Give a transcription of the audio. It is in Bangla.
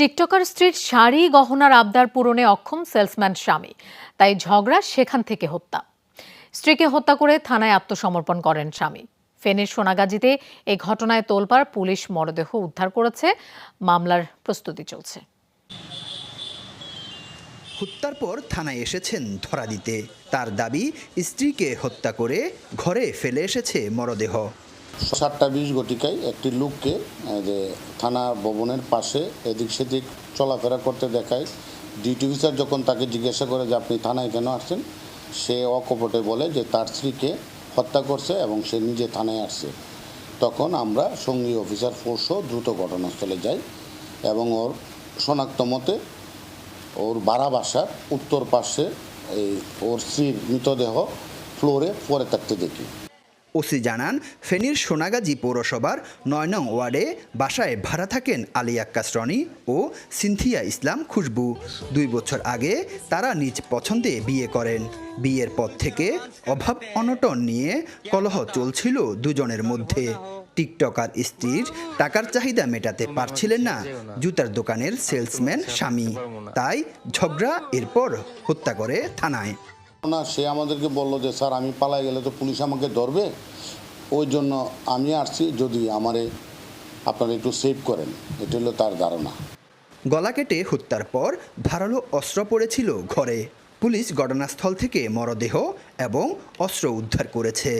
টিকটকার স্ত্রীর শাড়ি গহনার আবদার পূরণে অক্ষম সেলসম্যান স্বামী, তাই ঝগড়া সেখান থেকে হত্যা। স্ত্রীকে হত্যা করে থানায় আত্মসমর্পণ করেন স্বামী। ফেনীর সোনাগাজীতে এই ঘটনায় তোলপাড়, পুলিশ মরদেহ উদ্ধার করেছে, মামলার প্রস্তুতি চলছে। হত্যার পর থানায় এসেছেন ধরা দিতে। তার দাবি, স্ত্রীকে হত্যা করে ঘরে ফেলে এসেছে মরদেহ। 7:20 ঘটিকায় একটি লোককে যে থানা ভবনের পাশে এদিক সেদিক চলাফেরা করতে দেখায়। ডিউটি অফিসার যখন তাকে জিজ্ঞাসা করে যে আপনি থানায় কেন আসছেন, সে অকপটে বলে যে তার স্ত্রীকে হত্যা করছে এবং সে নিজে থানায় আসছে। তখন আমরা সঙ্গী অফিসার ফোর্সও দ্রুত ঘটনাস্থলে যাই এবং ওর শনাক্ত মতে ওর বাড়া বাসার উত্তর পাশে ওর স্ত্রীর মৃতদেহ ফ্লোরে পড়ে থাকতে দেখি। ওসি জানান, ফেনীর সোনাগাজী পৌরসভার ৯ নং ওয়ার্ডে বাসায় ভাড়া থাকেন আলী আক্কাস রনি ও সিনথিয়া ইসলাম খুশবু। 2 বছর আগে তারা নিজ পছন্দে বিয়ে করেন। বিয়ের পর থেকে অভাব অনটন নিয়ে কলহ চলছিল দুজনের মধ্যে। টিকটকার স্ত্রীর টাকার চাহিদা মেটাতে পারছিলেন না জুতার দোকানের সেলসম্যান স্বামী, তাই ঝগড়া, এরপর হত্যা করে থানায়। না, সে আমাদেরকে বলল যে স্যার আমি পালাই গেলে তো পুলিশ আমাকে ধরবে, ওই জন্য আমি আসছি, যদি আমারে আপনারা একটু সেভ করেন, এটা হলো তার ধারণা। গলা কেটে হত্যার পর ধারালো অস্ত্র পড়েছিল ঘরে। পুলিশ ঘটনাস্থল থেকে মরদেহ এবং অস্ত্র উদ্ধার করেছে।